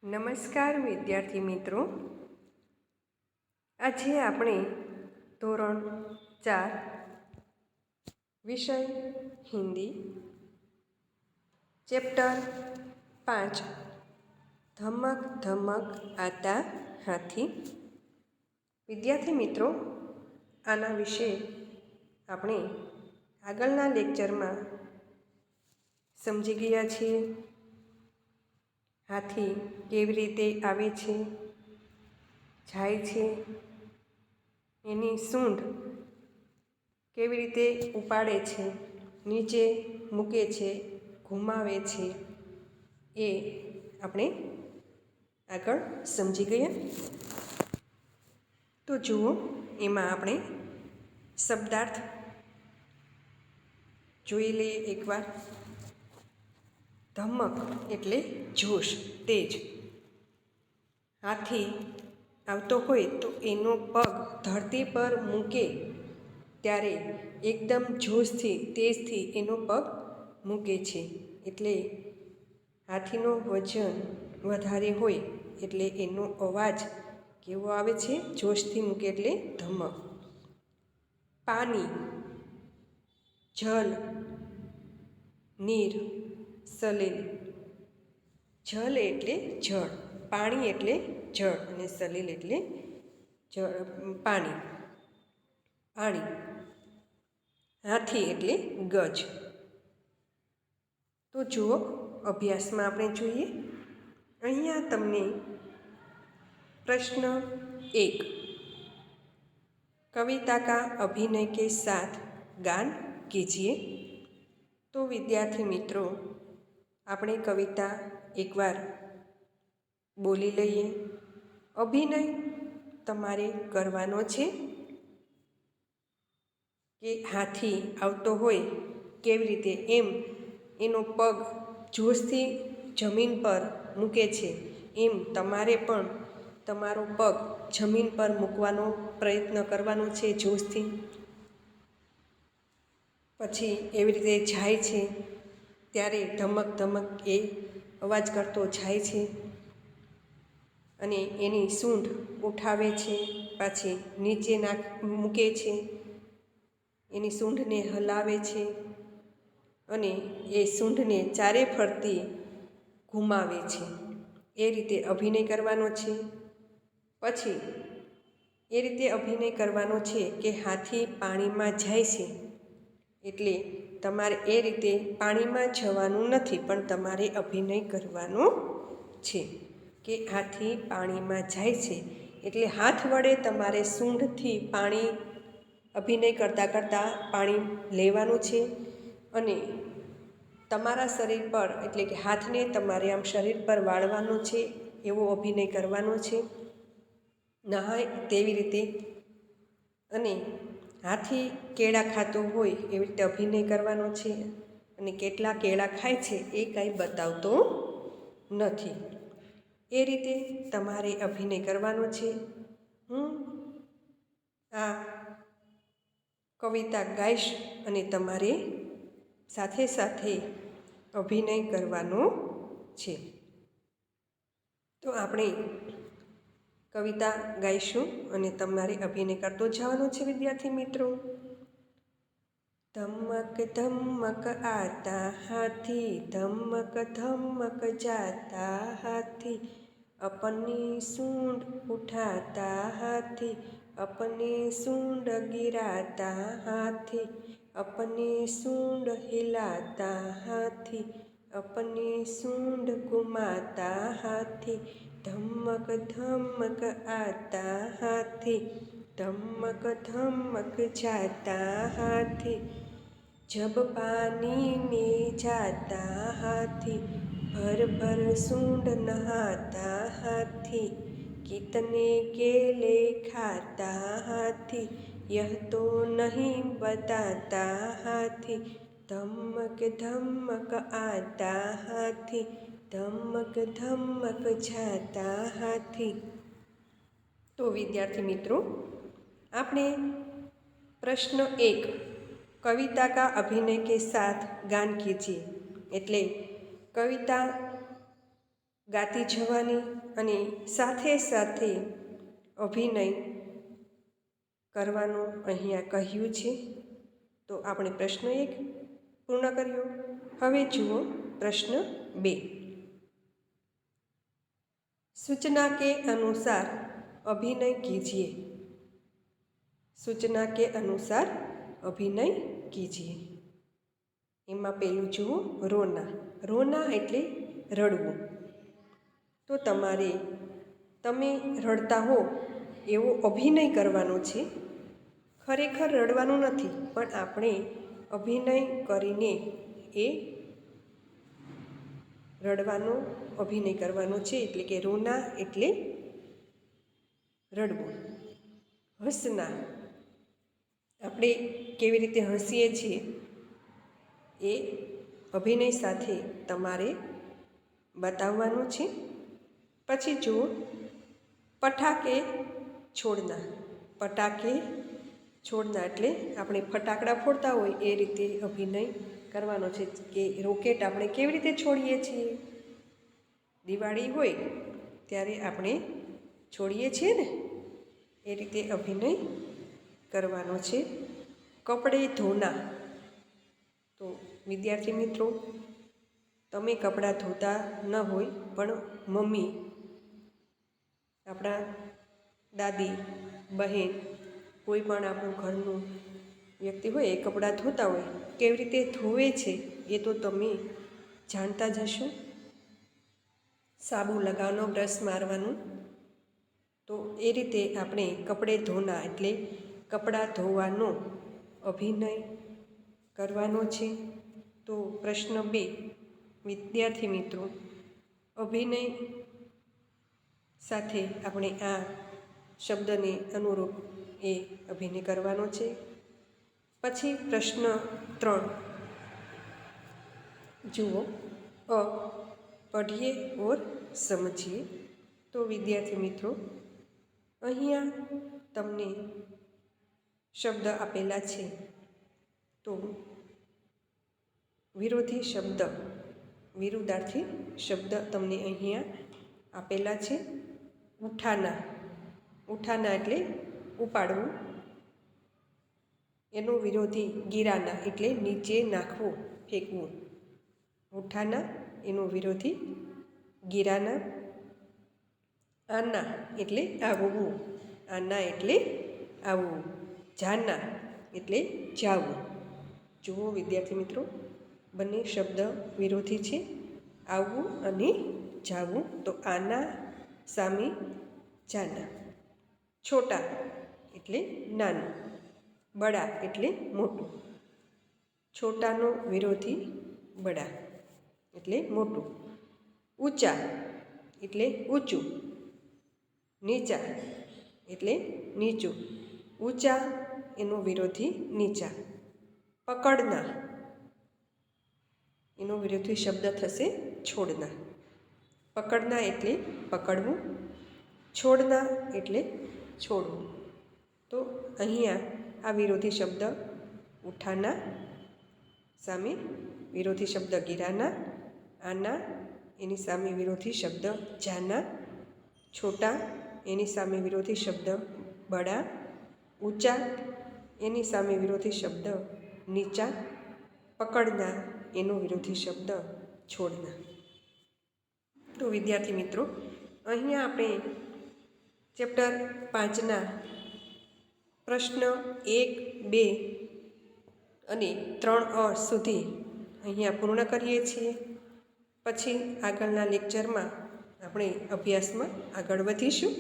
નમસ્કાર વિદ્યાર્થી મિત્રો, આજે આપણે ધોરણ 4 વિષય હિન્દી ચેપ્ટર 5 ધમક ધમક આતા હાથી. વિદ્યાર્થી મિત્રો, આના વિશે આપણે આગળના લેક્ચરમાં સમજી ગયા છીએ. હાથી કેવી રીતે આવે છે, જાય છે, એની સૂંઢ કેવી રીતે ઉપાડે છે, નીચે મૂકે છે, ઘુમાવે છે, એ આપણે આગળ સમજી ગયા. તો જુઓ, એમાં આપણે શબ્દાર્થ જોઈ લઈએ એકવાર. ધમક એટલે જોશ, તેજ. હાથી આવતો હોય તો એનો પગ ધરતી પર મૂકે ત્યારે એકદમ જોશથી, તેજથી એનો પગ મૂકે છે. એટલે હાથીનું વજન વધારે હોય એટલે એનો અવાજ કેવો આવે છે? જોશથી મૂકે એટલે ધમક. પાણી, જલ, નીર, સલીલ. જલ એટલે જળ, પાણી એટલે જળ અને સલીલ એટલે જળ, પાણી. પાણી. હાથી એટલે ગજ. તો જુઓ, અભ્યાસમાં આપણે જોઈએ. અહીંયા તમને પ્રશ્ન 1, કવિતા કા અભિનય કે સાથ ગાન કીજીએ. તો વિદ્યાર્થી મિત્રો, આપણે કવિતા એકવાર બોલી લઈએ. અભિનય તમારે કરવાનો છે કે હાથી આવતો હોય કેવી રીતે, એમ એનો પગ જોશથી જમીન પર મૂકે છે, એમ તમારે પણ તમારો પગ જમીન પર મૂકવાનો પ્રયત્ન કરવાનો છે જોશથી. પછી એવી રીતે જાય છે ત્યારે ધમક ધમક એ અવાજ કરતો જાય છે અને એની સૂંઢ ઉઠાવે છે, પાછી નીચે મૂકે છે, એની સૂંઢને હલાવે છે અને એ સૂંઢને ચારે ફરતી ઘુમાવે છે. એ રીતે અભિનય કરવાનો છે. પછી એ રીતે અભિનય કરવાનો છે કે હાથી પાણીમાં જાય છે એટલે તમારે એ રીતે પાણીમાં જવાનું નથી, પણ તમારે અભિનય કરવાનો છે કે હાથી પાણીમાં જાય છે. એટલે હાથ વડે તમારે સૂંઢથી પાણી, અભિનય કરતાં કરતાં પાણી લેવાનું છે અને તમારા શરીર પર, એટલે કે હાથને તમારે આમ શરીર પર વાળવાનો છે, એવો અભિનય કરવાનો છે. નહાય તેવી રીતે. અને હાથી કેળા ખાતો હોય એવી રીતે અભિનય કરવાનો છે અને કેટલા કેળા ખાય છે એ કાંઈ બતાવતો નથી. એ રીતે તમારે અભિનય કરવાનો છે. હું આ કવિતા ગાઈશ અને તમારે સાથે સાથે અભિનય કરવાનો છે. તો આપણે કવિતા ગાઈશું અને તમારે અભિનય કરતો જવાનો છે વિદ્યાર્થી મિત્રો. ધમક ધમક આતા હાથી, ધમક ધમક જાતા હાથી, अपनी सूंड उठाता हाथी, अपनी सूंड गिराता हाथी, अपनी सूंड हिलाता हाथी, अपनी सूंड घुमाता हाथी, धमक धमक आता हाथी, धमक धमक जाता हाथी, जब पानी में जाता हाथी, भर भर सूंड नहाता हाथी, कितने केले खाता हाथी, यह तो नहीं बताता हाथी, धमक धमक आता हाथी, धमक धमक जाता हाथी. तो विद्यार्थी मित्रों, आपने प्रश्न 1, कविता का अभिनय के साथ गान कीजिए. એટલે કવિતા ગાતી જવાની અને સાથે સાથે અભિનય કરવાનું અહીંયા કહ્યું છે. તો આપણે પ્રશ્ન 1 પૂર્ણ કર્યો. હવે જુઓ પ્રશ્ન 2. सूचना के अनुसार अभिनय कीजिए. सूचना के अनुसार अभिनय कीजिए. એમાં પહેલું જુઓ રોના. રોના એટલે રડવું. તો તમે રડતા હો એવો અભિનય કરવાનો છે. ખરેખર રડવાનું નથી, પણ આપણે અભિનય કરીને એ રડવાનો અભિનય કરવાનો છે. એટલે કે રોના એટલે રડવું. હસના, આપણે કેવી રીતે હસીએ છીએ એ અભિનય સાથે તમારે બતાવવાનું છે. પછી જુઓ પટાકે છોડના. પટાકે છોડના એટલે આપણે ફટાકડા ફોડતા હોય એ રીતે અભિનય કરવાનો છે. કે રોકેટ આપણે કેવી રીતે છોડીએ છીએ, દિવાળી હોય ત્યારે આપણે છોડીએ છીએ ને, એ રીતે અભિનય કરવાનો છે. કપડે ધોના. તો વિદ્યાર્થી મિત્રો, તમે કપડાં ધોતા ન હોય પણ મમ્મી, આપણા દાદી, બહેન, કોઈ પણ આપણું ઘરનું વ્યક્તિ હોય એ કપડાં ધોતા હોય, કેવી રીતે ધોવે છે એ તો તમે જાણતા જ હશો. સાબુ લગાવવાનો, બ્રશ મારવાનું. તો એ રીતે આપણે કપડે ધોના એટલે કપડાં ધોવાનો અભિનય કરવાનો છે. તો પ્રશ્ન 2, વિદ્યાર્થી મિત્રો, અભિનય સાથે આપણે આ શબ્દને અનુરૂપ એ અભિનય કરવાનો છે. પછી પ્રશ્ન 3 જુઓ પઢીએ ઓર સમજીએ. તો વિદ્યાર્થી મિત્રો, અહીંયા તમને શબ્દ આપેલા છે. તો વિરોધી શબ્દ, વિરુદ્ધાર્થી શબ્દ તમને અહીંયા આપેલા છે. ઉઠાના. ઉઠાના એટલે ઉપાડવું. એનું વિરોધી ગિરાના એટલે નીચે નાખવું, ફેંકવું. ઉઠાના એનું વિરોધી ગિરાના. આના એટલે આવવું. આના એટલે આવવું. જાના એટલે જાવું. જુઓ વિદ્યાર્થી મિત્રો, બંને શબ્દ વિરોધી છે, આવવું અને જાવું. તો આના સામે જાના. છોટા એટલે નાનું. બડા એટલે મોટું. છોટાનો વિરોધી બડા એટલે મોટું. ઊંચા એટલે ઊંચું. નીચા એટલે નીચું. ઊંચા એનો વિરોધી નીચા. પકડના એનો વિરોધી શબ્દ થશે છોડના. પકડના એટલે પકડવું. છોડના એટલે છોડવું. તો અહીંયા આ વિરોધી શબ્દ ઉઠાના સામે વિરોધી શબ્દ ગિરાના. આના એની સામે વિરોધી શબ્દ જાના. છોટા એની સામે વિરોધી શબ્દ બડા. ઊંચા એની સામે વિરોધી શબ્દ નીચા. પકડના એનો વિરોધી શબ્દ છોડના. તો વિદ્યાર્થી મિત્રો, અહીંયા આપણે ચેપ્ટર 5ના પ્રશ્ન 1, 2 અને 3 સુધી અહીંયા પૂર્ણ કરીએ છીએ. પછી આગળના લેક્ચરમાં આપણે અભ્યાસમાં આગળ વધીશું.